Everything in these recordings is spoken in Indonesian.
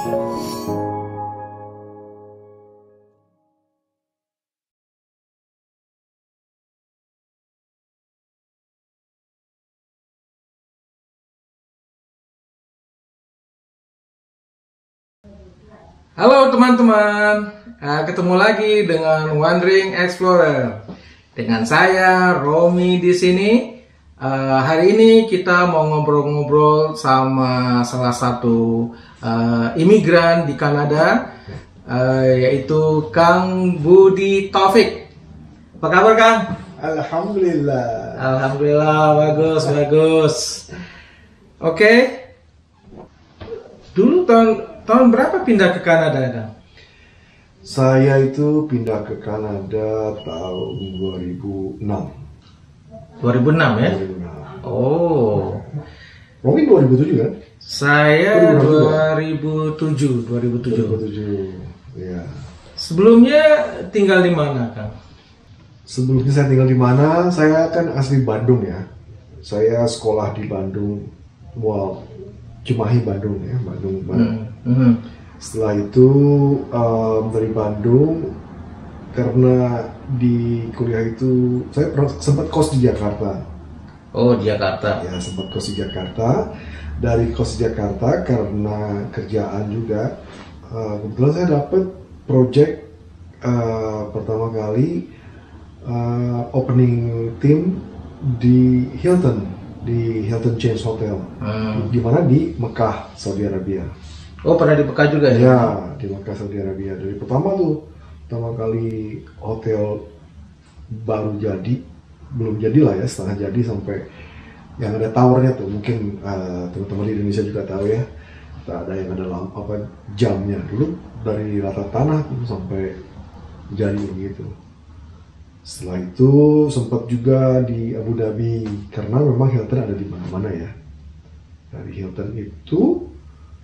Halo teman-teman, ketemu lagi dengan Wandering Explorer. Dengan saya Romi di sini. Hari ini kita mau ngobrol-ngobrol sama salah satu imigran di Kanada, yaitu Kang Budi Taufik. Apa kabar, Kang? Alhamdulillah. Alhamdulillah, bagus. Oke. Dulu tahun berapa pindah ke Kanada, Kang? Saya itu pindah ke Kanada tahun 2006. 2006 ya? 2006. Oh. Mungkin 2007 kan? Saya 2007. 2007. Ya. Sebelumnya tinggal di mana, Kang? Sebelumnya saya tinggal di mana? Saya kan asli Bandung ya. Saya sekolah di Bandung. Cimahi Bandung ya, Bandung. Setelah itu dari Bandung, karena di kuliah itu saya sempat kos di Jakarta. Oh, di Jakarta. Ya, sempat kos di Jakarta. Dari kos di Jakarta karena kerjaan juga, kebetulan saya dapat project pertama kali opening team di Hilton Chains Hotel, di mana di Mekah, Saudi Arabia. Oh, pernah di Mekah juga ya? Ya, di Mekah, Saudi Arabia. Dari pertama kali hotel baru jadi, belum jadilah ya, setengah jadi sampai yang ada towernya tuh. Mungkin teman-teman di Indonesia juga tahu ya. Ada yang ada jamnya dulu dari rata tanah tuh sampai jadi gitu. Setelah itu sempat juga di Abu Dhabi, karena memang Hilton ada di mana-mana ya. Dari Hilton itu,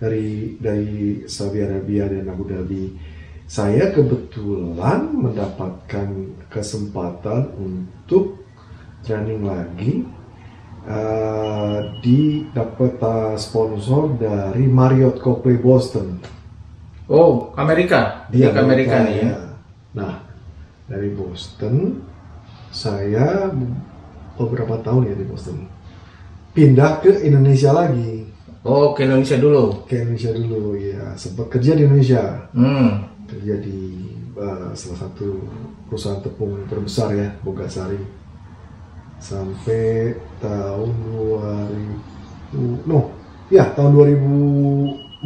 dari Saudi Arabia dan Abu Dhabi, saya kebetulan mendapatkan kesempatan untuk training lagi, dapat sponsor dari Marriott Copley Boston. Oh, Amerika? Di Amerika nih ya? Nah, dari Boston, saya beberapa tahun ya di Boston, pindah ke Indonesia lagi. Oh, ke Indonesia dulu? Ke Indonesia dulu, ya. Sempat kerja di Indonesia. Kerja di salah satu perusahaan tepung terbesar ya, Bogasari. Sampai tahun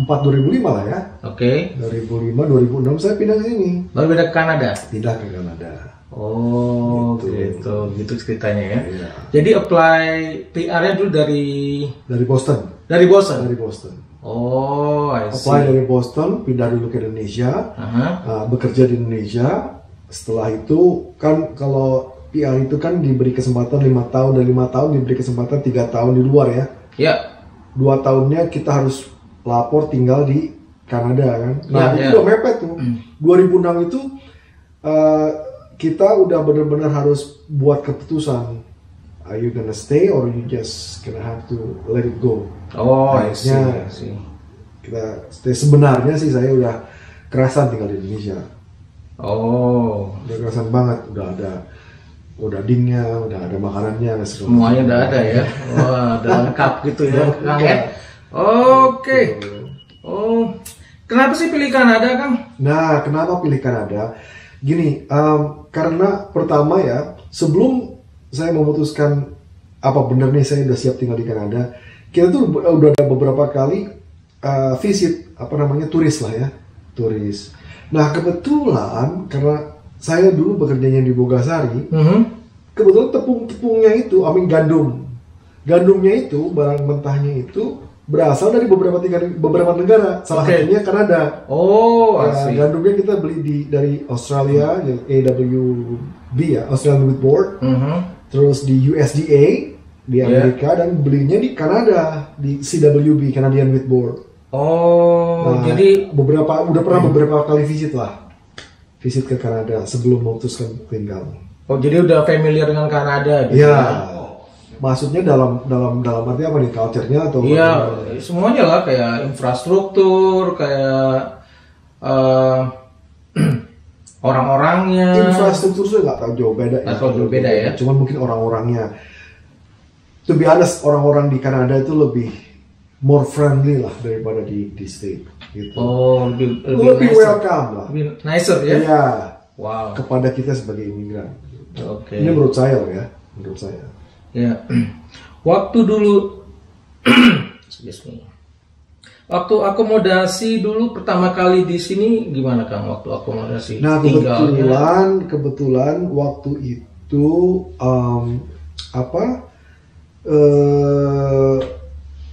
2004-2005 lah ya. Oke. 2005-2006 saya pindah ke sini. Baru pindah ke Kanada? Pindah ke Kanada. Oh, gitu ceritanya ya. Iya. Jadi apply PR-nya dulu dari Boston. Dari Boston. Dari Boston. Oh, I see. Apply dari Boston, pindah dulu ke Indonesia, bekerja di Indonesia. Setelah itu kan kalau PR itu kan diberi kesempatan 5 tahun, dan 5 tahun diberi kesempatan 3 tahun di luar ya. Ya. 2 tahunnya kita harus lapor tinggal di Kanada kan. Nah, itu udah mepet tuh. 2006 itu kita udah benar-benar harus buat keputusan. Are you gonna stay or you just gonna have to let it go? Oh, akhirnya kita stay. Sebenarnya sih saya udah kerasan tinggal di Indonesia. Oh, udah kerasan banget. Udah dingnya, udah ada makanannya, semuanya udah ada ya. Wah, udah lengkap gitu ya, Kang ya. Oke. Oh, kenapa sih pilih Kanada, Kang? Nah, kenapa pilih Kanada? Gini, karena pertama ya, sebelum saya memutuskan apa benar nih saya udah siap tinggal di Kanada, kita tuh udah ada beberapa kali visit, turis lah ya, turis. Nah, kebetulan karena saya dulu bekerjanya di Bogasari, kebetulan tepungnya itu, gandumnya itu, barang mentahnya itu berasal dari beberapa negara, salah satunya Kanada. Oh, gandumnya kita beli dari Australia, yang AWB ya, Australian Wheat Board, terus di USDA di Amerika, dan belinya di Kanada di CWB, Canadian Wheat Board. Oh, jadi udah pernah beberapa kali visit ke Kanada sebelum memutuskan tinggal. Oh, jadi udah familiar dengan Kanada gitu ya? Maksudnya dalam arti apa nih, culture-nya atau Iya, semuanya lah, kayak infrastruktur, kayak orang-orangnya. infrastruktur saya nggak tahu jauh beda. Nggak tahu jauh beda ya. Cuman mungkin orang-orangnya. To be honest, orang-orang di Kanada itu lebih more friendly lah daripada di state. Gitu. Oh, lebih nicer. welcome lah. Lebih nicer ya? Iya. Wow. Kepada kita sebagai imigran. Oke. Ini menurut saya loh ya, menurut saya. Ya. Waktu dulu, excuse me. Waktu akomodasi dulu pertama kali di sini gimana Kang? Waktu akomodasi Nah tinggalnya? kebetulan waktu itu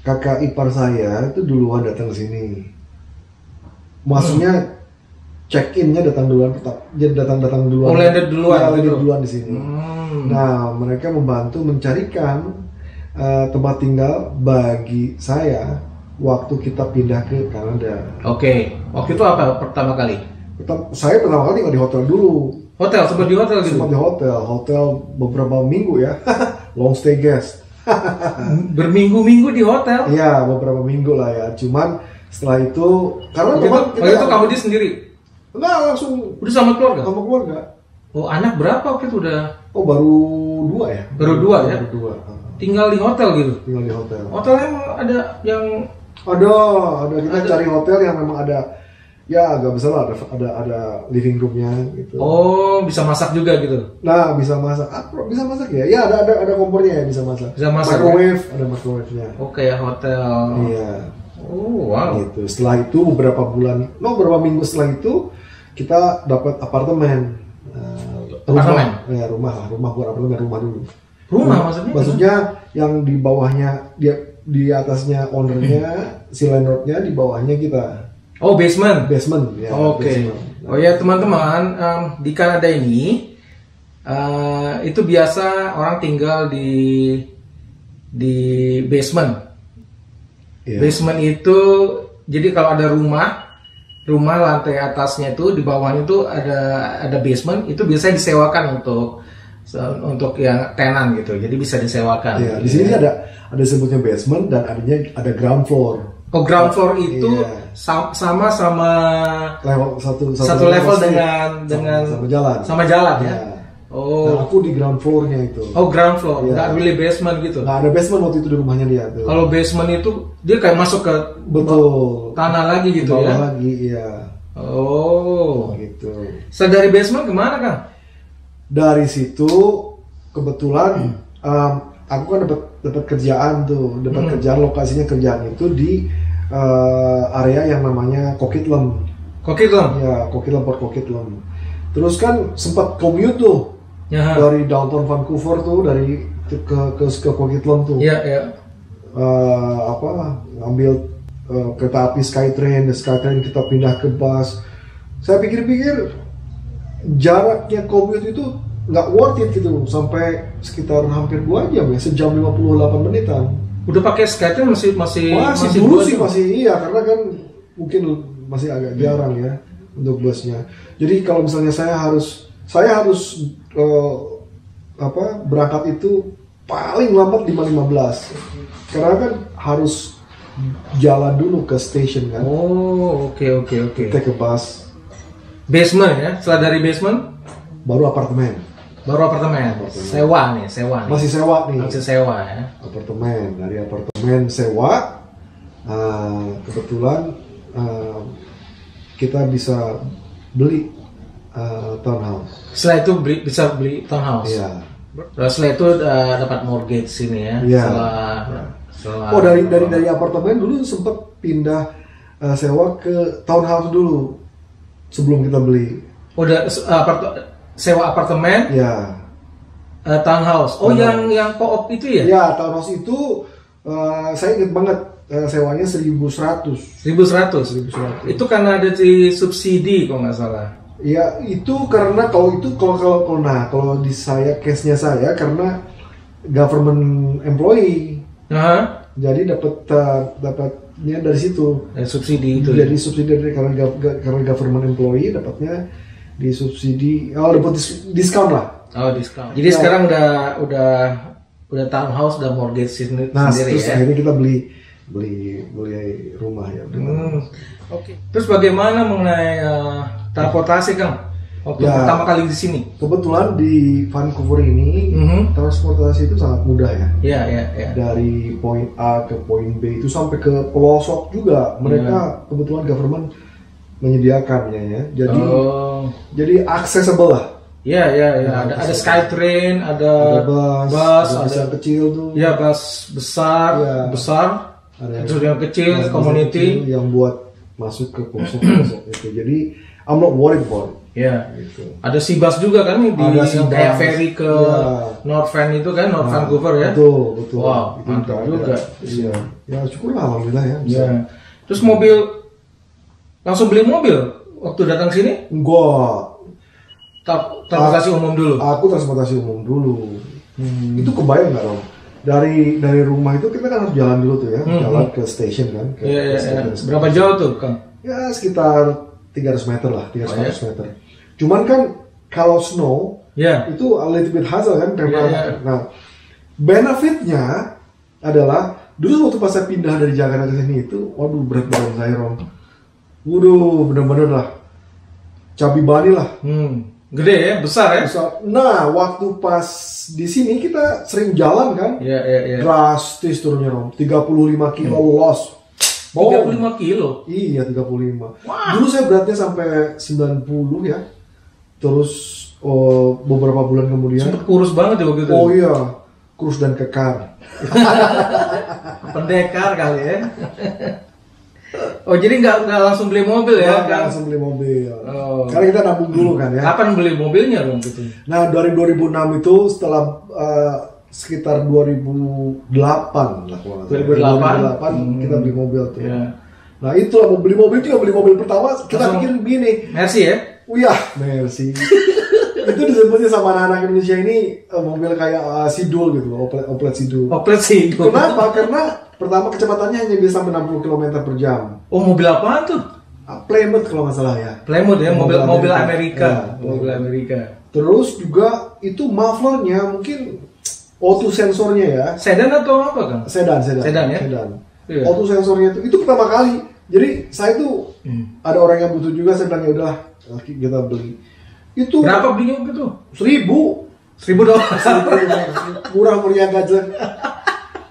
kakak ipar saya itu duluan datang ke sini. Maksudnya check-innya datang duluan, datang duluan. Oh, landed duluan. Ya, gitu. landed duluan di sini. Nah, mereka membantu mencarikan tempat tinggal bagi saya waktu kita pindah ke Kanada. Oke. Waktu itu apa pertama kali? Saya pertama kali tinggal di hotel dulu. Hotel, sempat di hotel gitu? Sempat di hotel beberapa minggu ya, long stay guest. Berminggu-minggu di hotel? Iya, beberapa minggu lah ya. Cuman setelah itu, karena Waktu itu kamu di sendiri? Enggak, langsung Udah sama keluarga? sama keluarga. Oh, anak berapa waktu itu udah? Oh, baru 2 ya? Baru 2 ya? Baru 2. Tinggal di hotel gitu? Tinggal di hotel. Hotelnya emang ada yang... Ada kita cari hotel yang memang ada, ya agak besar lah, ada living roomnya gitu. Oh, bisa masak juga gitu? Nah, bisa masak. Bisa masak ya? Ya, ada kompornya ya, bisa masak. Bisa masak, microwave, ada microwave-nya. Oh, kayak hotel. Iya. Oh, wow. Gitu. Setelah itu beberapa minggu setelah itu kita dapat apartemen. Apartemen? Ya, rumah buat apartemen, rumah dulu. Rumah maksudnya? Maksudnya yang di bawahnya di atasnya ownernya, si landlordnya, di bawahnya kita. Oh, basement Ya. Oke. Basement. Oh ya teman-teman, di Kanada ini itu biasa orang tinggal di basement. Iya. Basement itu jadi kalau ada rumah lantai atasnya itu, di bawahnya itu ada basement, itu biasanya disewakan untuk yang tenan gitu. Jadi bisa disewakan. Iya, di sini ada sebutnya basement dan ada ground floor. Oh, ground floor itu Iya. sama Level satu level street. dengan sama jalan. jalan ya. Iya. Oh. Nah, aku di ground floor-nya itu. Oh, ground floor, Iya. nggak really basement gitu. Nggak ada basement waktu itu di rumahnya dia tuh. Kalau basement itu dia kayak masuk ke Betul. tanah lagi gitu Bawah ya. lagi, iya. Oh. Gitu. Dari basement kemana Kang? Dari situ kebetulan aku kan dapat kerjaan tuh, kerjaan, lokasinya kerjaan itu di area yang namanya Coquitlam. Coquitlam. Ya, Port Coquitlam. Terus kan sempat commute tuh Ya. dari downtown Vancouver tuh, dari ke Coquitlam tuh. Iya, iya. Ngambil kereta api Skytrain kita pindah ke bus. Saya pikir-pikir jaraknya commute itu nggak worth it gitu, sampai sekitar hampir 2 jam ya, sejam 58 menitan. Udah pakai Skytrain masih Dulu 2 sih jam? masih, iya, karena kan mungkin masih agak jarang ya untuk busnya. Jadi kalau misalnya saya harus berangkat itu paling lambat 5:15, karena kan harus jalan dulu ke station kan. Oh, oke. Kita ke bus, Basement ya. Setelah dari basement baru apartemen. Sewa nih. Masih sewa nih. Masih sewa ya. Apartemen, dari apartemen sewa, kebetulan kita bisa beli townhouse. Setelah itu bisa beli townhouse. Iya. Setelah itu dapat mortgage sini ya. Iya. Setelah Oh, dari apartemen dulu sempat pindah sewa ke townhouse dulu sebelum kita beli. udah sewa apartemen. Ya. Townhouse. Oh, yang co-op itu ya? Ya, townhouse itu saya ingat banget sewanya 1.100. 1.100. Itu karena ada di subsidi kalau nggak salah. Ya, itu karena kalau di saya, case-nya saya karena government employee. Jadi dapatnya dari situ. Subsidi itu. Jadi subsidi karena government employee, dapatnya di subsidi. Oh, dapat diskon lah. Oh, diskon. Jadi sekarang udah udah townhouse dan mortgage sendiri terus ya. akhirnya kita beli rumah ya. Oke. Terus bagaimana mengenai transportasi Kang? Waktu pertama kali di sini. Kebetulan di Vancouver ini transportasi itu sangat mudah ya. Iya. Dari poin A ke poin B itu sampai ke pelosok juga. Mereka kebetulan government menyediakannya ya. Jadi accessible lah. Iya. Ada SkyTrain, ada bus, ada yang kecil tuh. Iya, bus besar. Ada yang kecil, community yang buat masuk ke pelosok itu. Jadi I'm not worried about it. Iya. Gitu. Ada Seabus juga kan nih di kayak ferry ke North Van itu kan, North Vancouver ya. Betul. Wow, itu mantap juga. Iya. Ya syukurlah alhamdulillah ya. Iya. Terus langsung beli mobil waktu datang sini? Enggak. Transportasi umum dulu. Aku transportasi umum dulu. Itu kebayang nggak Rom? Dari rumah itu kita kan harus jalan dulu tuh ya, jalan ke station kan. Iya. Berapa jauh tuh Kang? Ya sekitar 300 meter lah, 300 meter. Cuman kan kalau snow, itu a little bit hassle kan. Nah, benefitnya adalah dulu waktu pas saya pindah dari Jakarta ke sini itu, waduh berat badan saya Rom. Waduh, bener-bener lah. Cabi bani lah. Gede ya, besar ya. Nah, waktu pas di sini kita sering jalan kan. Iya. Drastis turunnya Rom. 35 kilo loss. 35 kilo? Iya, 35. Dulu saya beratnya sampai 90 ya. Terus beberapa bulan kemudian sempet kurus banget ya waktu itu. Oh iya, kurus dan kekar. Pendekar kali ya. Oh, jadi nggak langsung beli mobil ya? Nggak langsung beli mobil. Karena kita nabung dulu kan ya. Kapan beli mobilnya dong gitu? Nah, dari 2006 itu setelah sekitar 2008 lah kalau nggak salah. 2008 kita beli mobil tuh. Nah, itulah mau beli mobil itu, beli mobil pertama kita pikir begini. Mercy ya? Mercy. Itu disebutnya sama anak-anak Indonesia ini mobil kayak Sidul gitu, Oplet Sidul. Kenapa? Karena pertama kecepatannya hanya bisa sampai 60 km per jam. Oh, mobil apaan tuh? Plymouth kalau nggak salah ya. Plymouth ya, mobil Amerika. Mobil Amerika. Terus juga itu mufflernya mungkin auto sensornya ya. Sedan atau apa Kang? Sedan ya. Sedan. Auto sensornya itu pertama kali. Jadi saya tuh ada orang yang butuh juga, saya bilang ya udah kita beli. Itu berapa belinya gitu? $1,000 murah meriah gajah.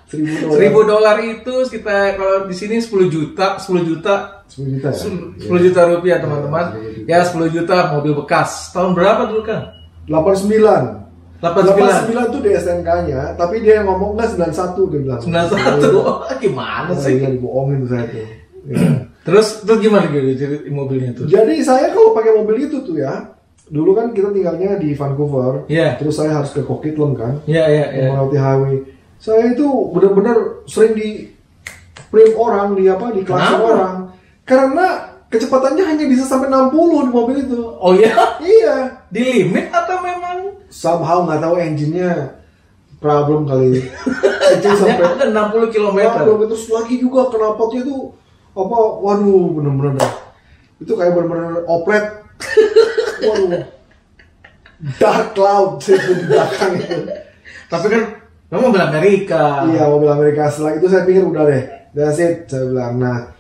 $1,000 itu kita kalau di sini 10 juta ya? 10 juta rupiah teman-teman. Ya 10 juta mobil bekas. Tahun berapa dulu Kang? 89 itu di SNK-nya, tapi dia yang ngomong enggak 91 dia bilang. 91. Gimana sih? Iya, dibohongin saya tuh. Terus gimana gitu mobilnya tuh? Jadi saya kalau pakai mobil itu tuh ya, dulu kan kita tinggalnya di Vancouver, terus saya harus ke Coquitlam kan, melewati highway. Saya itu benar-benar sering di frame orang, di klakson orang, karena kecepatannya hanya bisa sampai 60 di mobil itu. Oh iya? Iya. Di limit atau memang? Somehow nggak tahu engine-nya problem kali. Itu sampai 60 km. Terus lagi juga knalpotnya itu waduh bener-bener dah. Itu kayak bener-bener oplet. Waduh. Dark cloud di belakang itu. Tapi kan mobil Amerika. Iya, mobil Amerika. Setelah itu saya pikir udah deh. That's it, saya bilang. Nah,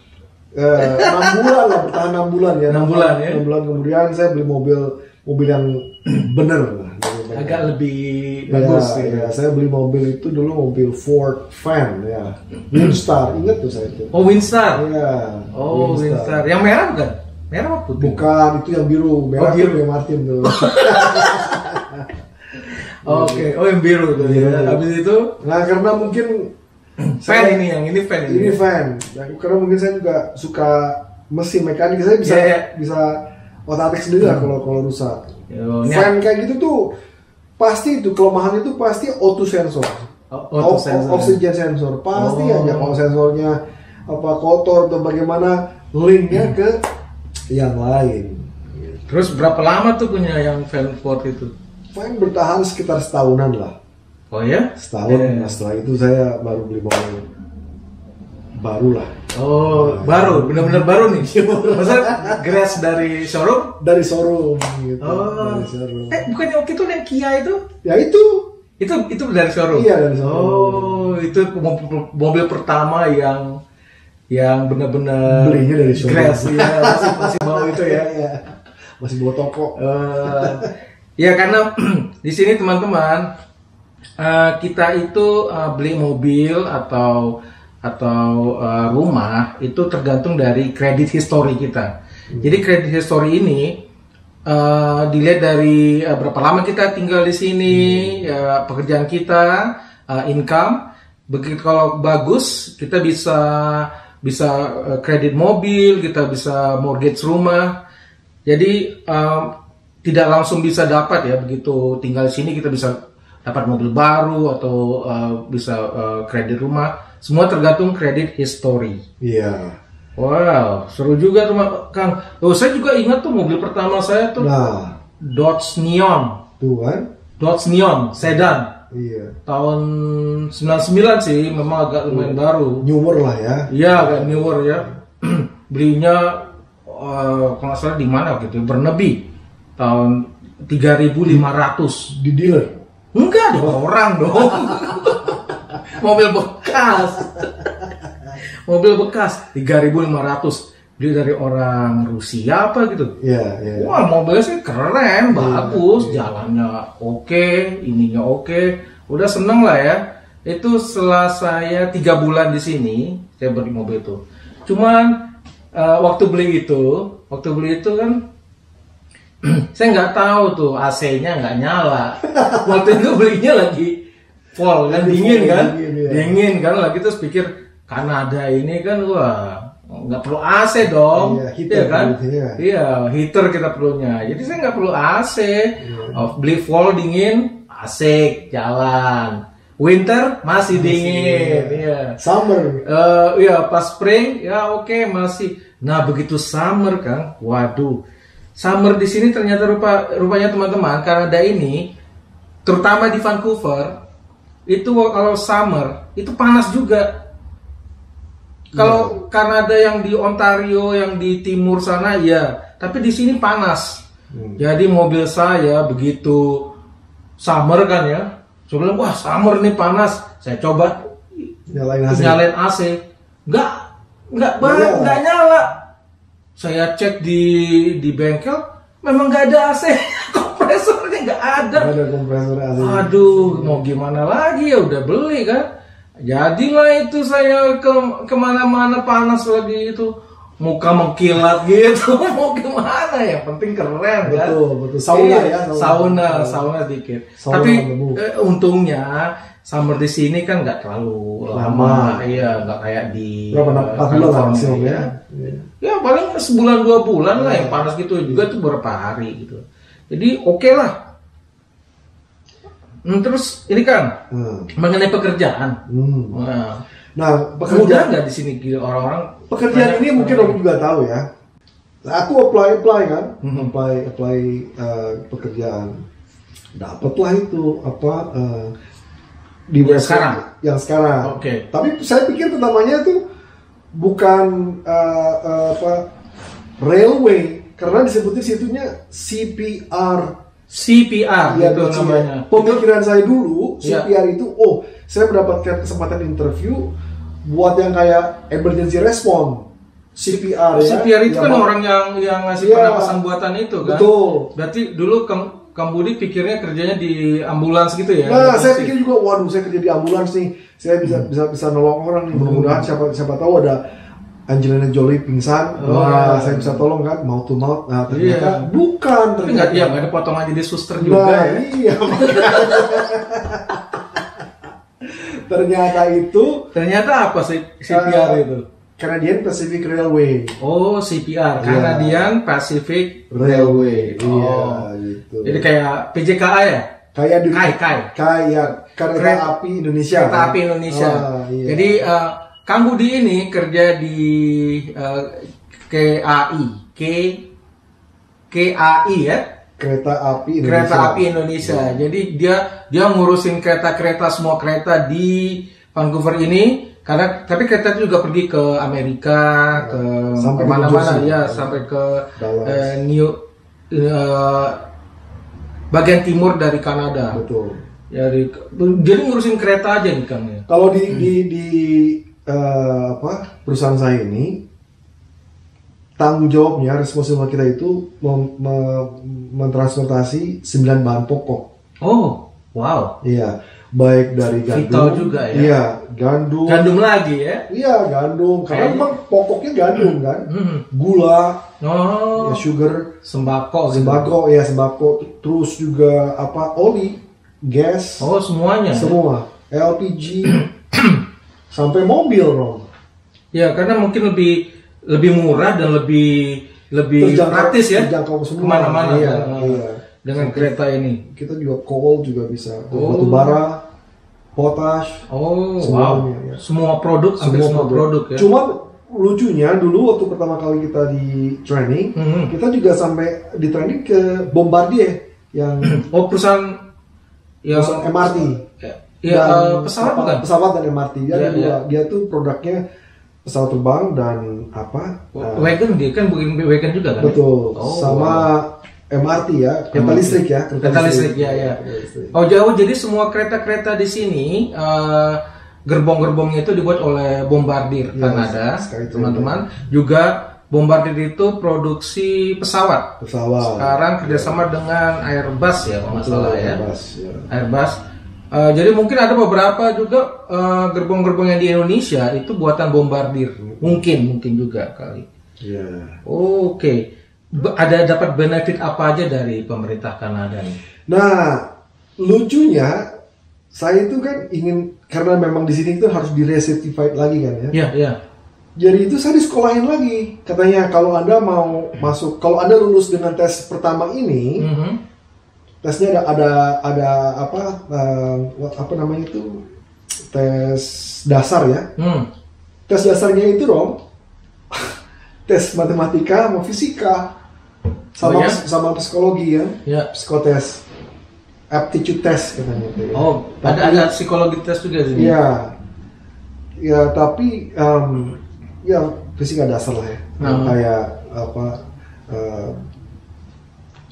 6 bulan lah, bertahan 6 bulan ya. 6 bulan ya. 6 bulan kemudian saya beli mobil yang bener lah. Agak lebih bagus ya. Saya beli mobil itu dulu mobil Ford Fan ya. Windstar, ingat tuh saya itu. Oh, Windstar. Iya. Oh, Windstar. Yang merah bukan? Merah apa putih? Bukan, itu yang biru. Merah biru yang Martin tuh. Oke, yang biru tuh. Ya. Habis itu, nah karena mungkin fan ini fan. Ini fan. Ya, karena mungkin saya juga suka mesin mekanik, saya bisa otak-atik sendiri lah kalau rusak. Fan kayak gitu tuh pasti itu kelemahan itu pasti auto sensor. Oxygen sensor pasti aja kalau sensornya kotor atau bagaimana linknya ke yang lain. Terus berapa lama tuh punya yang fan Ford itu? Fan bertahan sekitar setahunan lah. Oh ya? Setahun. Nah, setelah itu saya baru beli mobil baru lah. Oh, baru, benar-benar baru nih. Masa grass dari showroom? Dari showroom gitu. Oh. Dari showroom. Bukannya waktu itu yang Kia itu? Ya itu Itu dari showroom. Iya, dari showroom. Oh, itu mobil pertama yang benar-benar belinya dari showroom. Grass, ya, masih bawa itu ya. Iya. Masih bawa toko. Ya karena di sini teman-teman kita itu beli mobil atau rumah itu tergantung dari kredit history kita. Jadi kredit history ini dilihat dari berapa lama kita tinggal di sini, pekerjaan kita, income. Begitu kalau bagus, kita bisa kredit mobil, kita bisa mortgage rumah. Jadi tidak langsung bisa dapat ya, begitu tinggal di sini kita bisa dapat mobil baru atau bisa kredit rumah. Semua tergantung kredit history. Iya. Wow, seru juga tuh Kang. Oh, saya juga ingat tuh mobil pertama saya tuh Dodge Neon. Tuh kan? Dodge Neon sedan. Iya. Tahun 99 sih, memang agak lumayan baru. Newer lah ya. Iya, agak newer ya. Belinya kalau nggak salah di mana gitu, Bernebi tahun 3.500 di dealer. enggak di orang dong. Mobil bekas 3.500 beli dari orang Rusia apa gitu. Iya. Wah, mobilnya sih keren, bagus, jalannya oke, ininya oke, udah seneng lah ya. Itu setelah saya 3 bulan di sini saya beli mobil itu. Cuman waktu beli itu kan saya nggak tahu tuh AC-nya nggak nyala. Waktu itu belinya lagi fall kan, dingin kan lagi, terus pikir Kanada ini kan wah nggak perlu AC dong, heater, kan? Iya, heater kita perlunya. Jadi saya nggak perlu AC. Beli fall dingin, asik jalan. Winter masih dingin, iya. Summer, pas spring ya oke, masih. Nah begitu summer kan, waduh. Summer di sini ternyata rupanya teman-teman, Kanada ini, terutama di Vancouver, itu kalau summer itu panas juga. Kalau Kanada yang di Ontario, yang di timur sana ya, tapi di sini panas. Jadi mobil saya begitu summer kan ya, saya bilang wah summer nih panas, saya coba nyalain AC, nggak nyala. Saya cek di bengkel, memang nggak ada AC, kompresornya nggak ada. Nggak ada kompresor AC. Aduh, mau gimana lagi ya, udah beli kan. Jadilah itu saya kemana-mana panas lagi itu, muka mengkilat gitu. Mau gimana ya, penting keren kan. Betul. Sauna ya. Sauna dikit. Tapi untungnya summer di sini kan nggak terlalu lama. Iya, nggak kayak di berapa 4 bulan maksimum ya. Ya paling sebulan 2 bulan lah yang panas gitu, juga tuh beberapa hari gitu. Jadi oke lah. Terus ini kan mengenai pekerjaan. Nah, pekerjaan mudah nggak di sini orang-orang? Pekerjaan ini mungkin orang juga tahu ya. Aku apply kan, apply pekerjaan. Dapatlah itu di website yang sekarang. Oke. Tapi saya pikir pertamanya tuh bukan railway, karena disebutnya situnya CPR ya, itu namanya. Pemikiran saya dulu CPR itu, saya mendapatkan kesempatan interview buat yang kayak emergency response. CPR ya. CPR itu kan orang yang ngasih pernapasan buatan itu kan. Betul. Berarti dulu Kang Budi pikirnya kerjanya di ambulans gitu ya? Nah, saya pikir juga, waduh, saya kerja di ambulans nih, saya bisa nolong orang nih. Mudah-mudahan siapa tahu ada Angelina Jolie pingsan, saya bisa tolong kan, mouth to mouth. Nah, ternyata bukan. Tapi nggak ada potongan jadi suster juga ya? Iya. Ternyata apa sih CPR itu? Canadian Pacific Railway. Oh, CPR, Canadian Pacific Railway. Iya, gitu. Jadi kayak PJKA ya? Kayak Kayak Kereta Api Indonesia. Kereta Api Indonesia. Iya. Jadi Kang Budi ini kerja di KAI ya? Kereta Api Indonesia. Kereta Api Indonesia. Jadi dia ngurusin kereta-kereta, semua kereta di Vancouver ini. Tapi kereta itu juga pergi ke Amerika, ke mana-mana ya, sampai ke bagian timur dari Kanada. Betul. Jadi ngurusin kereta aja nih Kang ya. Kalau di apa perusahaan saya ini tanggung jawabnya responsible kita itu mentransportasi 9 bahan pokok. Oh, wow. Iya, baik dari gandum. Vital juga ya. Iya, gandum. Gandum lagi ya? Iya, gandum. Karena memang pokoknya gandum kan. Gula, Oh, ya sugar, sembako. sembako ya sembako. Terus juga apa oli, gas. Oh, semuanya. Semua. LPG sampai mobil dong. Ya, karena mungkin lebih murah dan lebih praktis ya. Terjangkau semua. Kemana-mana. Iya, kan, iya. Dengan kereta ini. Kita juga coal juga bisa. Oh. Batu bara, potash. Oh, semuanya, wow. ya. Semua produk, hampir semua produk ya. Cuma lucunya dulu waktu pertama kali kita di training, kita juga sampai di training ke Bombardier yang Oh, perusahaan yang MRT. Ya, Dan pesawat bukan? Pesawat dan MRT. Dia tuh produknya pesawat terbang dan apa? Wagon dia kan bikin wagon juga kan? Betul. Oh, sama MRT ya, kereta listrik ya. Kereta listrik ya. Oh, jauh. Jadi semua kereta-kereta di sini gerbong-gerbongnya itu dibuat oleh Bombardier Kanada, teman-teman. Juga Bombardier itu produksi pesawat. Sekarang kerjasama dengan Airbus ya, kalau nggak salah ya. Airbus. Jadi mungkin ada beberapa juga gerbong-gerbong yang di Indonesia itu buatan Bombardier. Mungkin juga kali. Iya. Oke. Ada dapat benefit apa aja dari pemerintah Kanada nih? Nah, lucunya saya itu kan ingin karena memang di sini itu harus di-recertified lagi kan ya. Iya. Jadi itu saya disekolahin lagi. Katanya kalau Anda mau masuk, kalau Anda lulus dengan tes pertama ini, tesnya ada apa namanya itu tes dasar ya. Tes dasarnya itu dong tes matematika sama fisika sama psikologi kan. Psikotes, aptitude test katanya. Oh, ada psikologi tes juga sini. Iya. Ya tapi ya fisika dasar lah ya. Kayak apa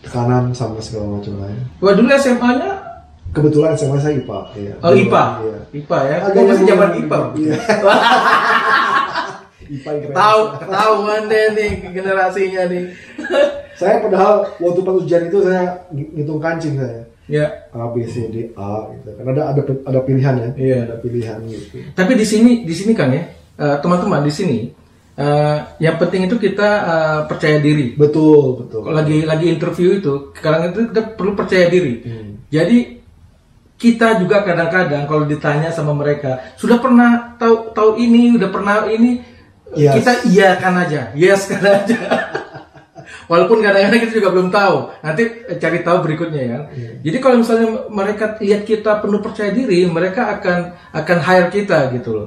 tekanan sama segala macam lain. Wah, dulu SMA-nya kebetulan SMA saya IPA. Iya. Oh, IPA. Iya. IPA ya. Agak masih zaman IPA. Iya. IPA ketahuan deh nih generasinya nih. Saya padahal waktu pas ujian itu saya ngitung kancing saya. Ya. A B C D A gitu. Karena ada pilihan ya. Iya. Ada pilihan gitu. Tapi di sini kan ya, teman-teman di sini yang penting itu kita percaya diri. Betul. Kalau lagi interview itu, sekarang itu kita perlu percaya diri. Jadi kita juga kadang-kadang kalau ditanya sama mereka, sudah pernah tahu ini, udah pernah ini, kita iyakan aja, yes kan aja. Walaupun kadang-kadang kita juga belum tahu, nanti cari tahu berikutnya ya. Jadi kalau misalnya mereka lihat kita penuh percaya diri, mereka akan hire kita gitu loh.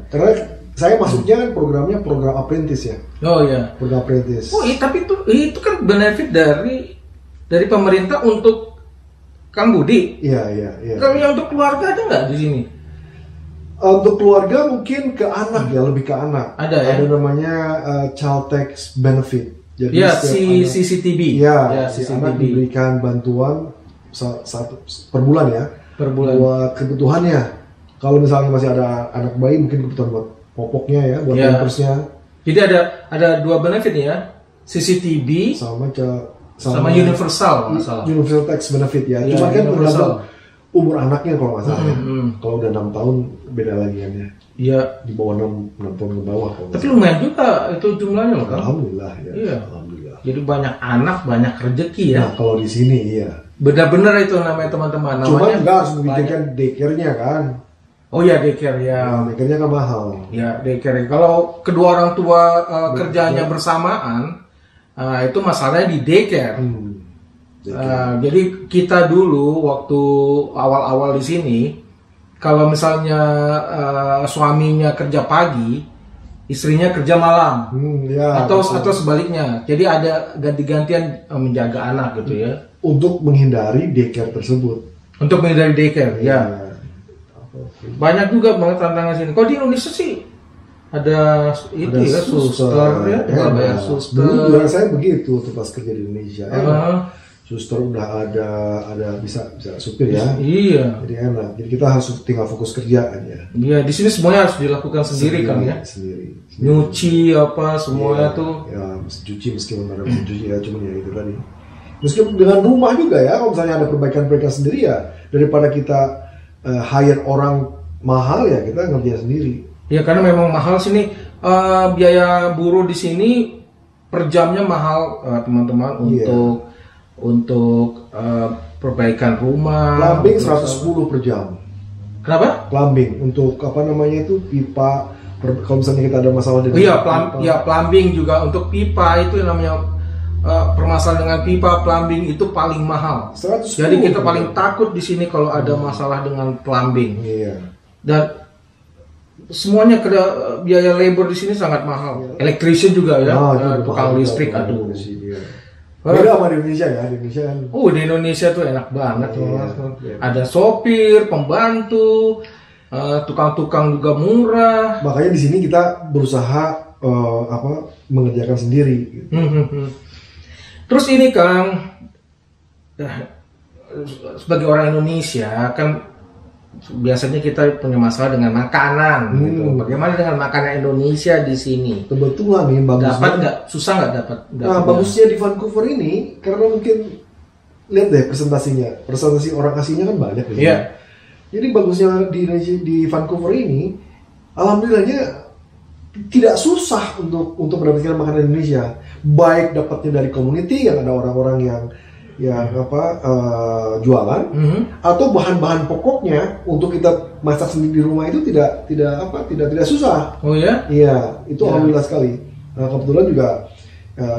Karena saya masuknya kan program apprentice ya. Oh iya. Program apprentice. Oh iya, tapi itu kan benefit dari pemerintah untuk Kang Budi. Iya. Kalau yang untuk keluarga ada nggak di sini? Untuk keluarga mungkin ke anak ya, lebih ke anak. Ada ya. Ada namanya child tax benefit. Jadi ya, CCTB. Ya, si anak diberikan bantuan satu per bulan ya. Per bulan. Buat kebutuhannya. Kalau misalnya masih ada anak bayi mungkin kebutuhan buat popoknya ya, buat pampersnya. Jadi ada dua benefit ya, CCTV sama universal masalah. Universal tax benefit ya. Cuma kan tergantung umur anaknya kalau nggak salah. Kalau udah 6 tahun beda lagi kan ya. Iya. Di bawah 6 tahun ke bawah. Tapi lumayan juga itu jumlahnya loh kan. Alhamdulillah ya. Iya. Alhamdulillah. Jadi banyak anak, banyak rezeki ya. Nah kalau di sini iya. Benar-benar itu namanya teman-teman. Cuma nggak harus memikirkan daycare-nya kan. Oh ya daycare ya. Daycare-nya kan mahal. Ya daycare. Kalau kedua orang tua kerjanya bersamaan, itu masalahnya di daycare. Jadi kita dulu waktu awal-awal di sini, kalau misalnya suaminya kerja pagi, istrinya kerja malam, atau sebaliknya. Jadi ada ganti-gantian menjaga anak gitu ya. Untuk menghindari daycare tersebut. Untuk menghindari daycare, ya. Banyak juga banget tantangan sini. Kalau di Indonesia sih ada itu ya, suster ya, bayar suster. Dulu juga saya begitu pas kerja di Indonesia. suster udah ada bisa supir ya. Iya. Jadi enak. Jadi kita harus tinggal fokus kerja aja. Iya, di sini semuanya harus dilakukan sendiri kan ya. Sendiri. Nyuci apa semuanya tuh. Ya, cuci meskipun ada mesin cuci ya, cuman ya itu tadi. Meskipun dengan rumah juga ya, kalau misalnya ada perbaikan-perbaikan sendiri ya, daripada kita hire orang mahal ya kita ngerjain sendiri. Ya karena memang mahal sini biaya buruh di sini per jamnya mahal teman-teman untuk perbaikan rumah. Plumbing 110 per jam. Kenapa? Plumbing untuk apa namanya itu pipa. Kalau misalnya kita ada masalah dengan plumbing juga untuk pipa itu yang namanya permasalahan dengan pipa plumbing itu paling mahal. 110 Jadi kita paling takut di sini kalau ada masalah dengan plumbing. Iya. Dan semuanya biaya labor di sini sangat mahal. Iya. Electrician juga ya, tukang listrik aduh. Beda sama di Indonesia ya, di Indonesia kan. Di Indonesia tuh enak banget Iya. Ada sopir, pembantu, tukang-tukang juga murah. Makanya di sini kita berusaha mengerjakan sendiri. Gitu. Terus ini Kang, sebagai orang Indonesia kan biasanya kita punya masalah dengan makanan gitu. Bagaimana dengan makanan Indonesia di sini? Kebetulan nih bagusnya. Dapat nggak? Susah nggak dapat? Nah bagusnya di Vancouver ini karena mungkin lihat deh presentasi orang aslinya kan banyak ya. Iya. Jadi bagusnya di Vancouver ini, alhamdulillahnya tidak susah untuk mendapatkan makanan Indonesia. Baik dapatnya dari community yang ada orang-orang yang jualan, atau bahan-bahan pokoknya untuk kita masak sendiri di rumah itu tidak susah. Oh ya? Iya, itu alhamdulillah sekali. Nah, kebetulan juga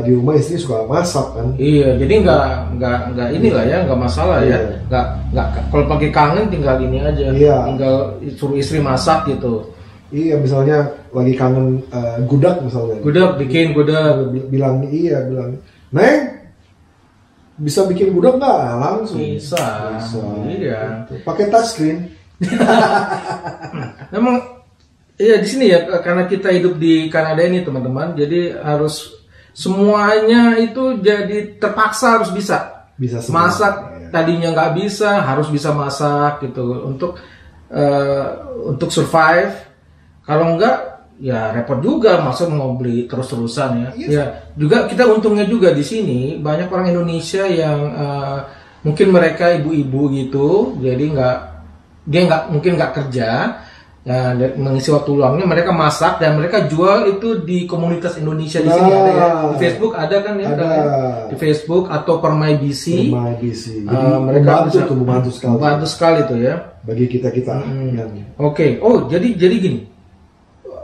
di rumah istri suka masak kan. Iya, jadi nggak inilah ya, nggak masalah ya. Nggak kalau pagi kangen tinggal ini aja. Iya. Tinggal suruh istri masak gitu. Iya, misalnya lagi kangen gudeg misalnya. Bikin gudeg. Bilang, Neng, bisa bikin gudeg nggak? Langsung. Bisa. Iya. Pakai touchscreen. Memang, iya di sini ya karena kita hidup di Kanada ini teman-teman, jadi harus semuanya itu jadi terpaksa harus bisa. Bisa semua. Masak tadinya nggak bisa, harus bisa masak gitu untuk survive. Kalau enggak, ya repot juga, maksud mau beli terus-terusan ya. Yes. Ya, juga kita untungnya juga di sini banyak orang Indonesia yang mungkin mereka ibu-ibu gitu, jadi mungkin nggak kerja, mengisi waktu luangnya mereka masak dan mereka jual itu di komunitas Indonesia di sini ada ya. Di Facebook ada kan ya? Ada. Di Facebook atau Permai BC. Jadi mereka membantu sekali tuh ya. Bagi kita. Oke. Oh, jadi gini.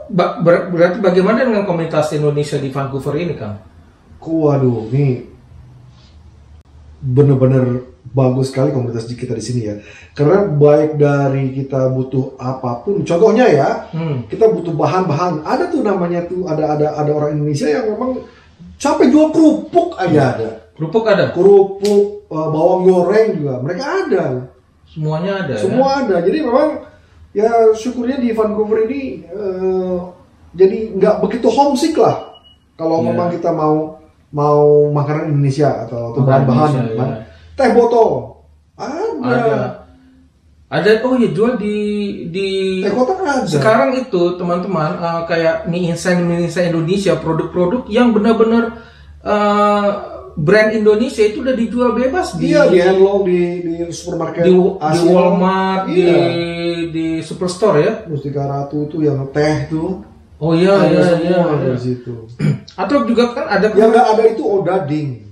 Berarti bagaimana dengan komunitas Indonesia di Vancouver ini, Kang? Waduh, ini benar-benar bagus sekali komunitas kita di sini ya. Karena baik dari kita butuh apapun, contohnya ya, kita butuh bahan-bahan. Ada tuh namanya tuh ada orang Indonesia yang memang sampai jual kerupuk aja ada. Kerupuk ada. Kerupuk, bawang goreng juga, mereka ada. Semuanya ada. Semua ada. Jadi memang ya syukurnya di Vancouver ini jadi nggak begitu homesick lah kalau memang kita mau makanan Indonesia atau bahan-bahan teh botol ada ya jual di teh kotak ada. Sekarang itu teman-teman kayak mie instan Indonesia, produk-produk yang benar-benar brand Indonesia itu udah dijual bebas di Handlong, di supermarket, di Walmart, di Superstore ya. Mustika Ratu itu yang teh tuh. Oh iya. Di situ. Atau juga kan ada yang nggak ada itu Odading.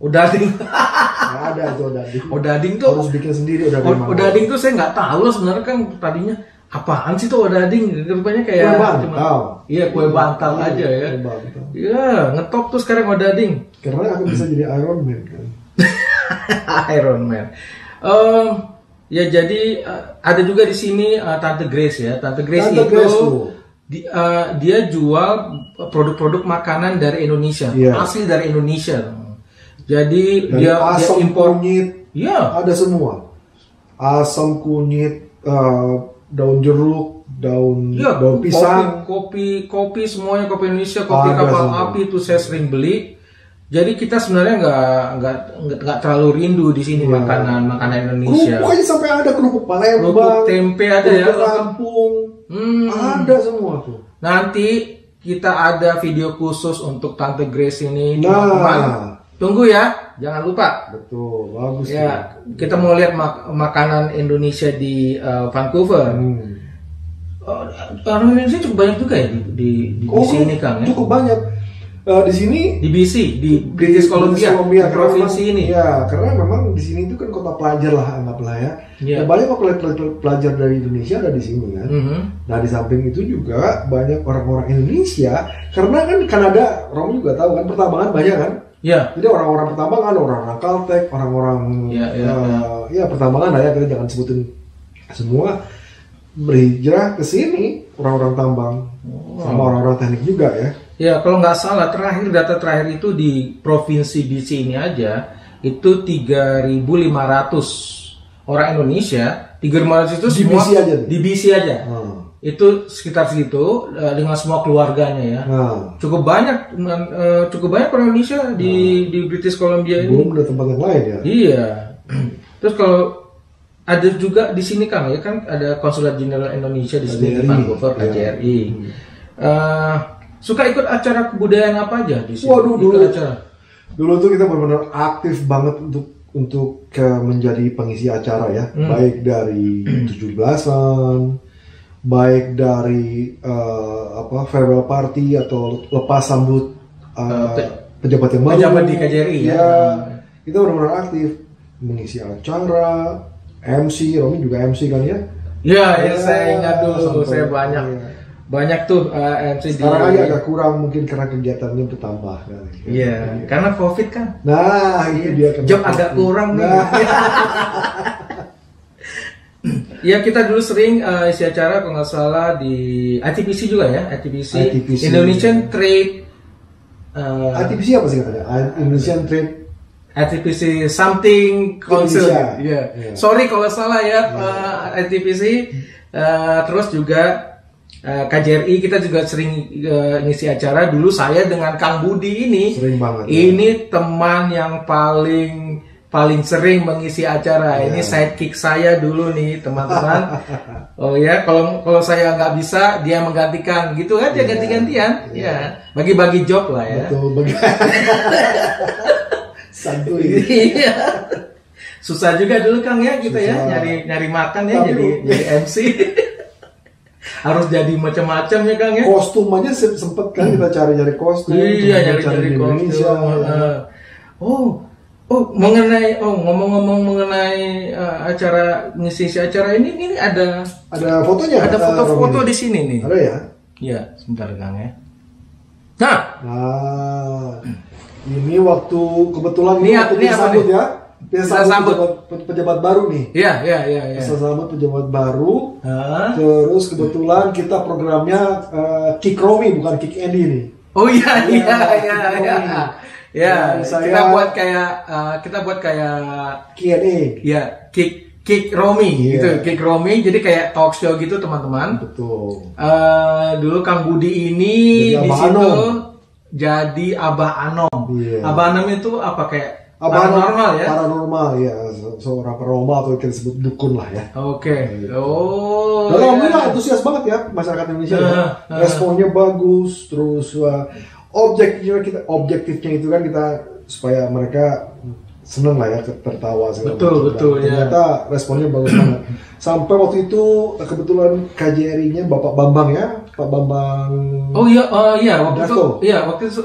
Nggak ada itu Odading. Odading tuh harus bikin sendiri Odading tuh saya nggak tahu lah sebenarnya kan tadinya apaan sih tuh Odading? Rupanya kayak kue bantal. Kue bantal aja ya. Iya, ngetop tuh sekarang Odading. Karena aku bisa jadi Iron Man kan. Iron Man. Ya jadi ada juga di sini Tante Grace ya. Tante Grace dia jual produk-produk makanan dari Indonesia, asli dari Indonesia. Jadi dia impor kunyit. Iya. Ada semua. Asam kunyit, daun jeruk, daun pisang, kopi semuanya kopi Indonesia, kopi kapal api itu saya sering beli. Jadi kita sebenarnya nggak terlalu rindu di sini makanan Indonesia. Kerupuk aja sampai ada kerupuk Palembang, Kerupuk tempe ada ya. kerupuk Lampung, ada semua tuh. Nanti kita ada video khusus untuk Tante Grace ini, Nah. teman-teman. Tunggu ya, jangan lupa. Betul, bagus Ya, kita mau lihat makanan Indonesia di Vancouver. Orang Indonesia cukup banyak juga ya di sini, Kang. Ya? Cukup banyak. Di sini Di BC, di British Columbia, di provinsi ini. Ya, karena memang di sini itu kan kota pelajar lah, anggaplah ya. Yeah. Banyak pelajar dari Indonesia ada di sini kan. Nah, di samping itu juga banyak orang-orang Indonesia, karena kan Kanada, Romi juga tahu kan, pertambangan banyak kan. Ya. Jadi orang-orang pertambangan, orang-orang Caltech, orang-orang pertambangan lah ya, kita jangan sebutin semua, berhijrah ke sini, orang-orang tambang, sama orang-orang teknik juga ya. Ya, kalau nggak salah data terakhir itu di provinsi BC ini aja itu 3.500 orang Indonesia. 3.500 itu Di semua BC aja nih? di BC aja. Itu sekitar segitu dengan semua keluarganya ya. Cukup banyak orang Indonesia di British Columbia ini. Belum ada tempat yang lain ya. Iya. Terus kalau ada juga di sini Kang ya kan ada Konsulat Jenderal Indonesia di sini di Vancouver, KJRI. Suka ikut acara kebudayaan apa aja di sini? Waduh, acara. dulu tuh kita benar-benar aktif banget untuk menjadi pengisi acara ya, baik dari 17-an, baik dari farewell party atau lepas sambut pejabat yang baru. Pejabat di KJRI ya. Kita benar-benar aktif mengisi acara, MC, Romi juga MC kan ya? Ya, saya ingat dulu, saya banyak tuh MC. Sekarang aja agak kurang mungkin karena kegiatannya bertambah kan. Iya, karena COVID kan. Nah, itu dia kan. Job agak kurang nih. Ya, kita dulu sering isi acara kalau nggak salah di ITPC juga ya, ITPC. Indonesian Trade. ITPC apa sih katanya? Indonesian Trade. ITPC something council. Yeah. Sorry kalau salah ya, ITPC. Terus juga KJRI kita juga sering ngisi acara. Dulu saya dengan Kang Budi ini sering banget. Ini teman yang paling sering mengisi acara. Ini sidekick saya dulu nih teman-teman. Oh ya, kalau saya nggak bisa dia menggantikan gitu aja ganti-gantian. Ya, bagi-bagi job lah ya. Betul, santuy. Iya. Susah juga dulu Kang ya kita ya nyari makan ya jadi MC. Harus jadi macam-macam ya Kang ya. Kostum aja sempet kan kita cari kostum. Iya, cari kostum. Ngomong-ngomong mengenai acara ngisi acara ini ada fotonya. Ada foto-foto di sini nih. Ada ya? Iya, sebentar Kang ya. Nah, ini waktu kebetulan ini waktu kita sambut ya. Kita sambut pejabat baru nih. Iya. Kita sambut pejabat baru. Terus kebetulan kita programnya Kick Romi bukan Kick Andy nih. Oh iya. Ya, kita buat kayak Q&A. Ya, Kick Romi gitu. Kick Romi jadi kayak talk show gitu teman-teman. Betul. Dulu Kang Budi ini di situ jadi Abah Anom. Abah Anom itu apa kayak paranormal ya? Paranormal ya, seorang paranormal atau kita sebut dukun lah ya. Oke. Alhamdulillah antusias banget ya masyarakat Indonesia. Responnya bagus, terus objektifnya itu kan kita supaya mereka seneng lah ya, tertawa. Betul ternyata responnya bagus banget. Sampai waktu itu kebetulan KJRI-nya Bapak Bambang ya, Pak Bambang. Oh iya, waktu itu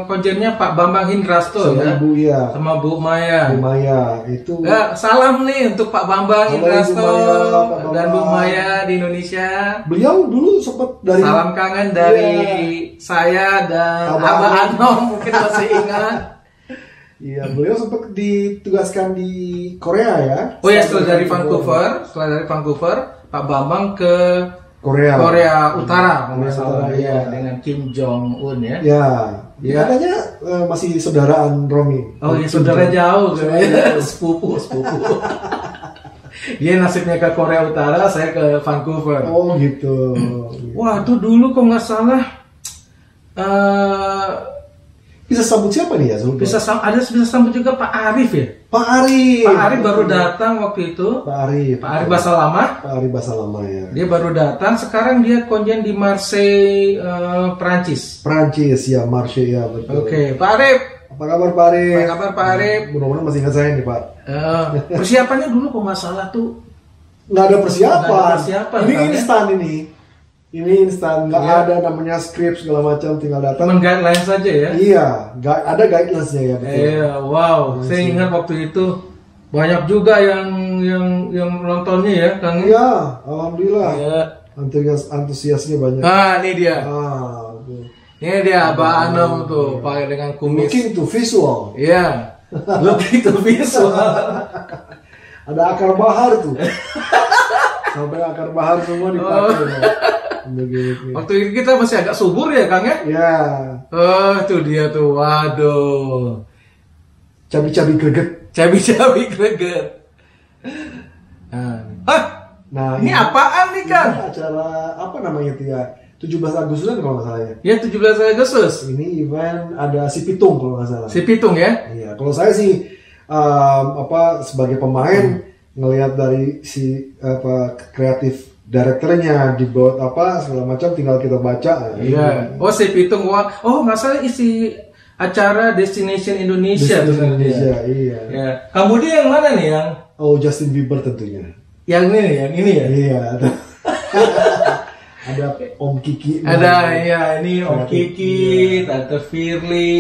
konjernya Pak Bambang Hindrasto sama ya. Ibu sama Bu Maya. Bu Maya itu. Salam nih untuk Pak Bambang Hindrasto dan Bu Maya di Indonesia. Beliau dulu sempat salam kangen dari saya dan Abah Anom mungkin masih ingat. Iya, beliau sempat ditugaskan di Korea ya. Oh ya, setelah dari Vancouver, Pak Bambang ke Korea Utara, dengan Kim Jong Un ya. Ya. Katanya masih saudaraan Romi. Oh iya, saudara jauh, sepupu. Dia nasibnya ke Korea Utara, saya ke Vancouver. Oh gitu. Wah, tuh dulu kok nggak salah. bisa sambut siapa nih ya? Bisa sambut juga Pak Arif ya. Pak Arif. Pak Arif baru datang waktu itu. Pak Arif Basalama. Pak Arif Basalama ya. Dia baru datang. Sekarang dia konjen di Marseille, Perancis. Perancis ya, Marseille ya betul. Oke, Pak Arif. Apa kabar Pak Arif? Apa kabar Pak Arif? Mudah-mudahan masih ingat saya nih Pak. Persiapannya dulu kok nggak salah tuh. Nggak ada persiapan. Ini kan, instan ini. Ini instan, nggak ada namanya skrip segala macam, tinggal datang. Guidelines saja ya? Iya, ada guidelines-nya ya. Betul. Iya, wow. Saya ingat waktu itu banyak juga yang nontonnya ya, Kang. Iya, alhamdulillah. Iya. Antusiasnya banyak. Ini dia. Ini dia Mbak Anom tuh, pakai dengan kumis. Looking to visual. Iya. Looking to visual. Ada akar bahar tuh. Sampai akar bahar semua dipakai. Waktu itu kita masih agak subur ya Kang ya? Iya. Itu dia tuh, waduh. Cabi-cabi greget. Cabi-cabi greget. Nah, ini apaan nih Kang? Ini acara apa namanya tuh ya? 17 Agustusan kalau nggak salah ya? Ya 17 Agustus. Ini event ada si Pitung kalau nggak salah. Si Pitung ya? Iya. Kalau saya sih sebagai pemain ngelihat dari si kreatif direkturnya dibuat apa segala macam tinggal kita baca. Iya. Oh si Pitung nggak salah isi acara Destination Indonesia. Iya. Ya. Kamu dia yang mana nih yang? Oh Justin Bieber tentunya. Yang ini ya? Iya. Ada Om Kiki. Ini Om Kiki, Tante Firly,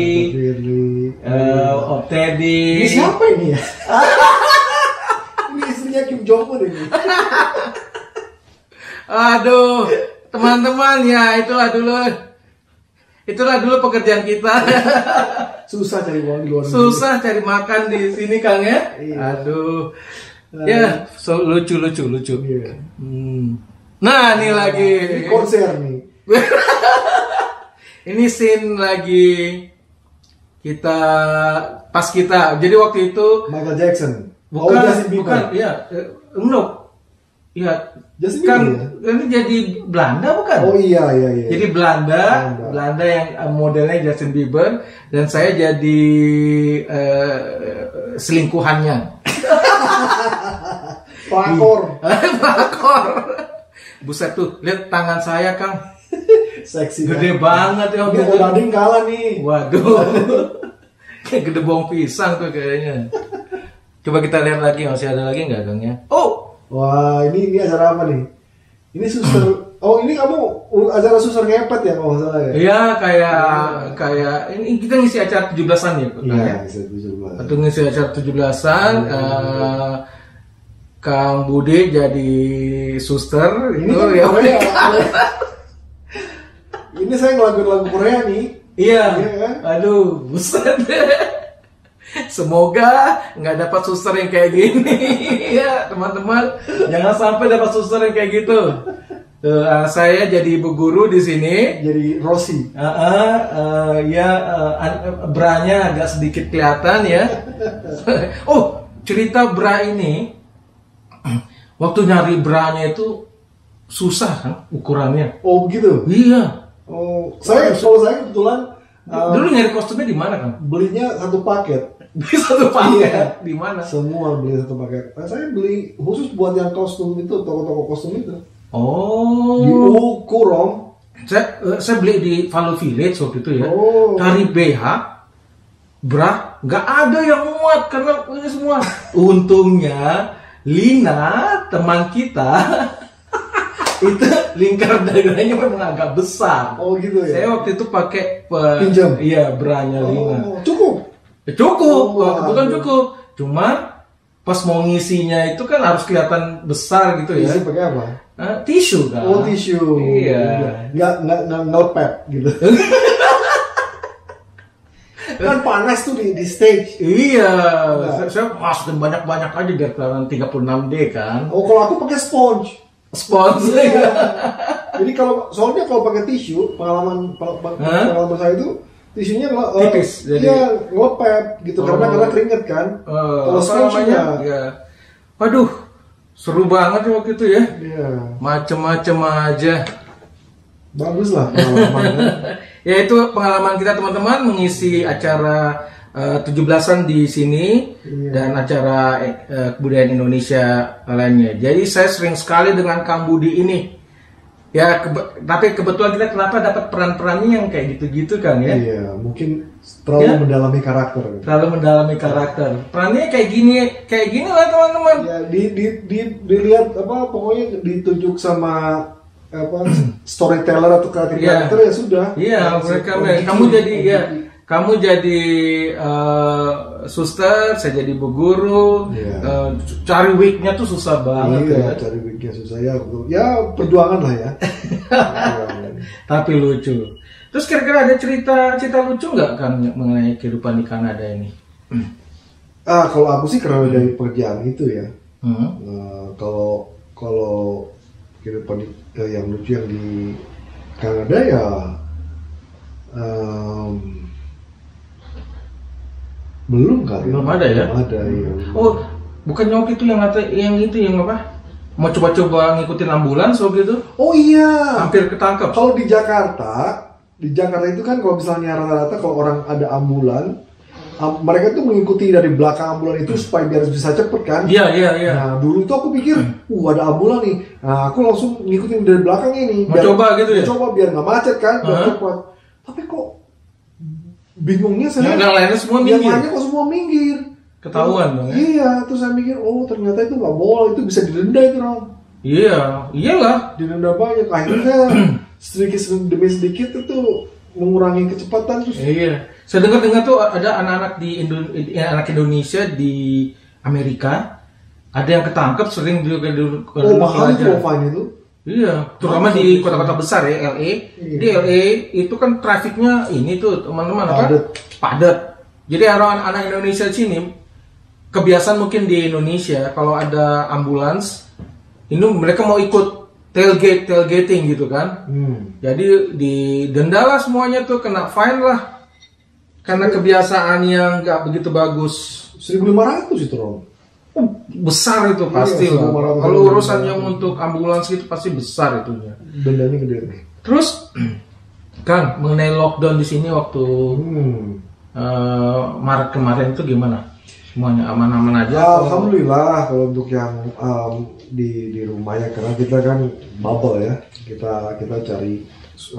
Om Teddy. Ini siapa ini ya? Ini istrinya Kim Jong Un ini. Aduh, teman-teman ya itulah dulu pekerjaan kita. Susah cari uang di luar negeri. Susah cari makan di sini Kang ya. Iya. Aduh. Ya, lucu. Iya. Nah, ini lagi. Ini konser nih. Ini scene lagi pas kita. Jadi waktu itu Michael Jackson. Justin Bieber. Bukan, iya. Iya. Justin Kan Bieber ya? ini jadi Belanda bukan? Oh iya. Jadi Belanda yang modelnya Justin Bieber dan saya jadi selingkuhannya. Pelakor. Buset tuh, lihat tangan saya Kang. Seksi. Gede banget ya. Ini Odading kalah nih. Waduh. Kayak gede bawang pisang tuh kayaknya. Coba kita lihat lagi, masih ada lagi nggak Kang ya? Oh. Wah, ini acara apa nih? Ini suster. Oh, ini kamu acara suster ngepet ya kalau nggak salah ya? Iya, kayak ini kita ngisi acara 17-an ya, Kang. Iya, ngisi 17. Atau ngisi acara 17-an, Kang Budi jadi suster. Ini kan ya. Ini saya ngelakuin lagu Korea nih. Iya. Kan? Aduh, buset. Semoga nggak dapat suster yang kayak gini. Ya, teman-teman, jangan sampai dapat suster yang kayak gitu. Saya jadi ibu guru di sini. Jadi Rosi. Branya agak sedikit kelihatan ya. Oh, cerita bra ini. Waktu nyari branya itu susah kan ukurannya. Oh begitu? Iya. Oh, kalau saya kebetulan dulu nyari kostumnya di mana kan? Belinya satu paket. Beli satu paket? Iya. Di mana? Semua beli satu paket. Saya beli khusus buat yang kostum itu, toko-toko kostum itu. Oh. Diukur Om. Saya beli di Value Village waktu itu ya. Oh. Cari BH, bra, nggak ada yang muat karena ini semua. Untungnya Lina teman kita itu lingkar dadanya memang agak besar. Oh gitu ya. Saya waktu itu pakai pinjam. Iya, branya Lina. Cukup. Cukup, kebetulan cukup. Cuma pas mau ngisinya itu kan harus kelihatan besar gitu ya. Isi pakai apa? Tisu kan. Oh tisu. Iya. Nggak pep gitu. Kan panas tuh di stage. Iya. Saya masukin banyak-banyak aja biar kelihatan 36D kan. Oh kalau aku pakai sponge. Iya. Jadi soalnya kalau pakai tisu, pengalaman saya itu tisunya tipis. Iya ngelopep gitu karena keringet kan. Kalau sponge-nya. Ya. Waduh, seru banget waktu itu ya. Iya. Macem-macem aja. Bagus lah pengalamannya. Ya itu pengalaman kita teman-teman mengisi acara 17-an di sini dan acara kebudayaan Indonesia lainnya. Jadi saya sering sekali dengan Kang Budi ini. Ya, tapi kebetulan kita kenapa dapat peran-perannya yang kayak gitu-gitu kan ya? Iya, mungkin terlalu mendalami karakter. Terlalu mendalami karakter. Perannya kayak gini lah teman-teman. Ya, dilihat apa, pokoknya ditunjuk sama apa storyteller atau karakter ya sudah. Iya, mereka kamu jadi suster, saya jadi bu guru. Cari wignya tuh susah banget. Iya, cari wignya susah ya. Ya perjuangan lah ya. Tapi lucu. Terus kira-kira ada cerita lucu nggak kan mengenai kehidupan di Kanada ini? Kalau aku sih karena dari pekerjaan itu ya. Kalau kehidupan yang lucu yang di Kanada ya. Belum ada ya? Belum ada ya. Oh, bukan waktu itu yang apa? Mau coba-coba ngikutin ambulans waktu itu? Oh iya. Hampir ketangkep. Kalau di Jakarta itu kan kalau misalnya rata-rata kalau orang ada ambulan, mereka tuh mengikuti dari belakang ambulan itu supaya biar bisa cepet kan? Iya. Nah dulu tuh aku pikir, ada ambulan nih. Nah aku langsung ngikutin dari belakang ini. Mau coba gitu ya? Coba biar nggak macet kan, biar cepat. Tapi kok bingungnya saya yang lainnya semua minggir. Yang lainnya kok semua minggir. Ketahuan dong ya? Iya, terus saya mikir, ternyata itu nggak boleh, itu bisa didenda itu dong. Iya, iyalah. Didenda banyak. Akhirnya sedikit demi sedikit itu mengurangi kecepatan terus. Iya. Saya dengar tuh ada anak-anak anak Indonesia di Amerika, ada yang ketangkep sering juga mahal itu fine itu. Iya, terutama di kota-kota besar ya, LA. Iya. Di LA itu kan trafiknya ini tuh teman-teman padat. Jadi anak Indonesia sini kebiasaan mungkin di Indonesia kalau ada ambulans, ini mereka mau ikut tailgating gitu kan. Jadi didenda lah semuanya tuh, kena fine lah. Karena kebiasaan yang nggak begitu bagus. 1.500 itu Rom. Besar itu pasti lah. Kalau urusan yang untuk ambulans itu pasti besar itunya. Dendanya gede nih. Terus kan mengenai lockdown di sini waktu Maret kemarin itu gimana? Semuanya aman-aman aja? Alhamdulillah kalau untuk yang di rumah ya, karena kita kan bubble ya. Kita cari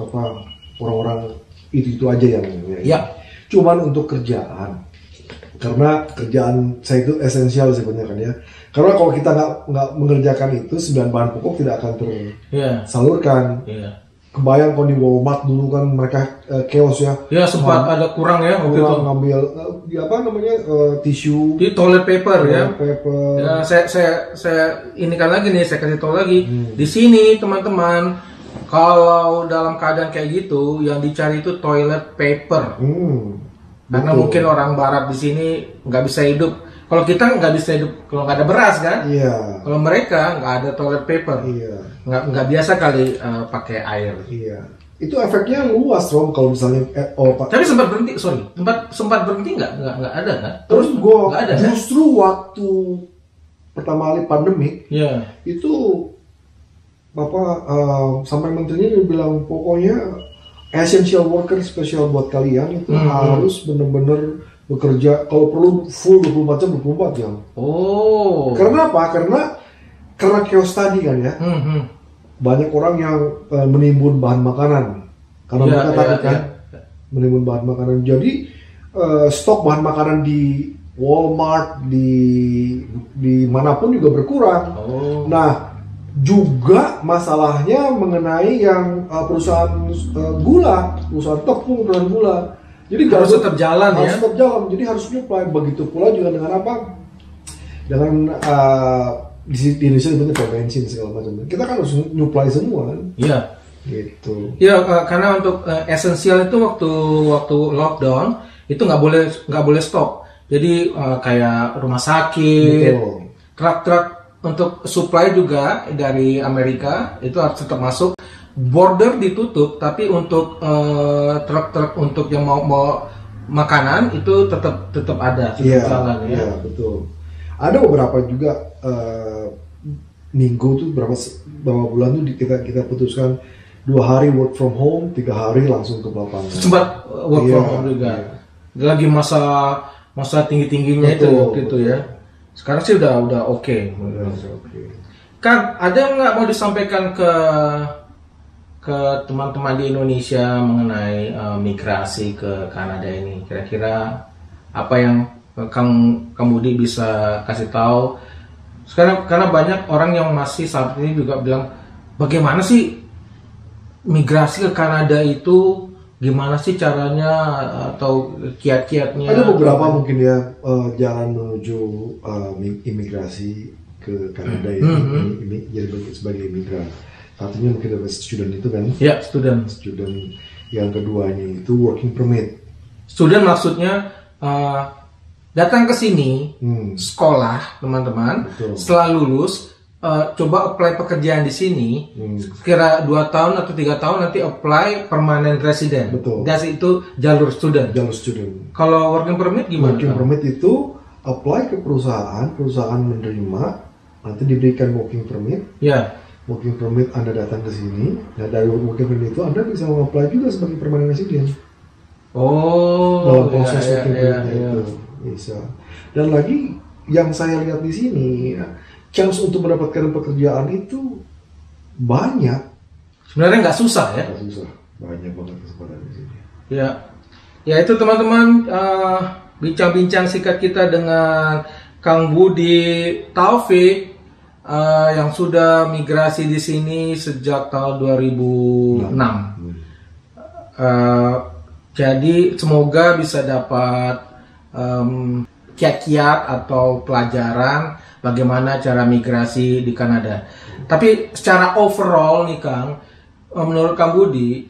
apa orang-orang itu aja yang ya. Cuman untuk kerjaan. Karena kerjaan saya itu esensial sebenarnya kan ya. Karena kalau kita nggak mengerjakan itu, 9 bahan pokok tidak akan tersalurkan. Kebayang kalau di Walmart dulu kan mereka chaos ya. Ya sempat ada kurang ya waktu itu. Ngambil tisu. Di toilet paper ya. Paper. Ya saya ini kan lagi nih, saya kasih tahu lagi. Di sini teman-teman, kalau dalam keadaan kayak gitu, yang dicari itu toilet paper. Karena mungkin orang barat di sini nggak bisa hidup. Kalau kita nggak bisa hidup kalau nggak ada beras kan? Iya. Kalau mereka nggak ada toilet paper. Iya. Nggak biasa kali pakai air. Iya. Itu efeknya luas Rom kalau misalnya. Tapi sempat berhenti, sempat berhenti nggak ada kan? Terus justru waktu pertama kali pandemik, itu sampai menterinya dia bilang pokoknya essential worker spesial buat kalian itu harus benar-benar bekerja kalau perlu full 24 jam 24 jam. Karena apa? Karena chaos tadi kan ya. Banyak orang yang menimbun bahan makanan karena mereka takut kan menimbun bahan makanan. Jadi stok bahan makanan di Walmart di manapun juga berkurang. Nah, juga masalahnya mengenai yang perusahaan perusahaan tepung, perusahaan gula. Jadi harus tetap jalan ya. Harus tetap jalan. Jadi harus supply. Begitu pula juga dengan apa? Dengan di Indonesia sebenarnya bensin segala macam. Kita kan harus supply semua kan. Iya. Gitu. Iya, karena untuk esensial itu waktu lockdown itu nggak boleh stop. Jadi kayak rumah sakit, truk-truk untuk supply juga dari Amerika itu harus tetap masuk. Border ditutup, tapi untuk truk-truk untuk yang mau makanan itu tetap ada, jalan ya. Iya, betul. Ada beberapa juga minggu tuh beberapa bulan tuh kita putuskan 2 hari work from home, 3 hari langsung ke lapangan. Sempat work from home juga. Lagi masa tinggi-tingginya itu waktu itu ya. Sekarang sih udah oke. Kang, ada nggak mau disampaikan ke teman-teman di Indonesia mengenai migrasi ke Kanada ini? Kira-kira apa yang Kang Budi bisa kasih tahu? Sekarang karena banyak orang yang masih saat ini juga bilang, bagaimana sih migrasi ke Kanada itu? Gimana sih caranya atau kiat-kiatnya? Ada beberapa mungkin ya jalan menuju imigrasi ke Kanada ya, jadi sebagai imigran. Satunya mungkin ada student itu kan? Ya, student. Yang keduanya itu working permit. Student maksudnya datang ke sini sekolah teman-teman. Setelah lulus coba apply pekerjaan di sini. Kira 2 tahun atau 3 tahun nanti apply permanent resident. Betul. Dan itu jalur student. Kalau working permit gimana? Working permit itu apply ke perusahaan menerima, nanti diberikan working permit. Ya. Working permit Anda datang ke sini, dan dari working permit itu Anda bisa apply juga sebagai permanent resident. Dalam proses working permitnya itu bisa. Dan lagi yang saya lihat di sini, chance untuk mendapatkan pekerjaan itu banyak. Sebenarnya nggak susah ya? Nggak susah, banyak banget kesempatan di sini. Ya itu teman-teman bincang-bincang singkat kita dengan Kang Budi Taufik yang sudah migrasi di sini sejak tahun 2006. Jadi semoga bisa dapat kiat-kiat atau pelajaran bagaimana cara migrasi di Kanada. Tapi secara overall nih Kang, menurut Kang Budi,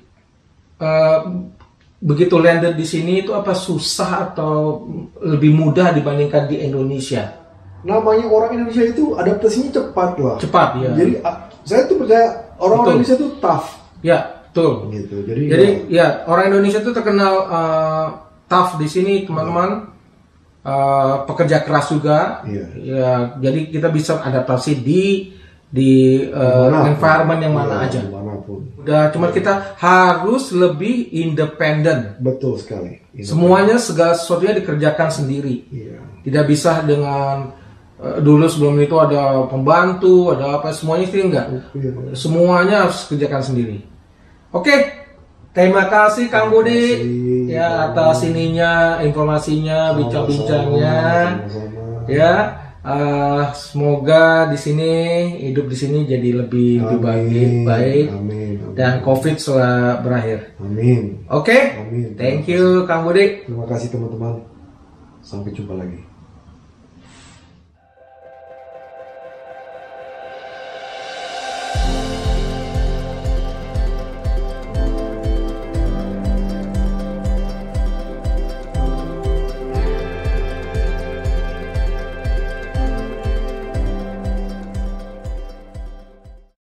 begitu landed di sini itu apa susah atau lebih mudah dibandingkan di Indonesia? Namanya orang Indonesia itu adaptasinya cepat lah. Cepat ya. Jadi saya tuh percaya orang Indonesia tuh tough. Ya. Betul. Gitu. Jadi ya orang Indonesia itu terkenal tough di sini teman-teman, pekerja keras juga. Ya, jadi kita bisa adaptasi di environment yang mana aja. Udah, cuma kita harus lebih independen. Betul sekali. Semuanya segala sesuatunya dikerjakan sendiri. Tidak bisa dengan dulu sebelum itu ada pembantu, ada apa, semuanya itu enggak. Semuanya harus kerjakan sendiri. Oke, terima kasih Kang Budi ya atas ininya, informasinya, bincang-bincangnya. Ya, semoga di sini hidup di sini jadi lebih baik dan COVID setelah berakhir. Amin. Oke, thank you Kang Budi. Terima kasih teman-teman. Sampai jumpa lagi.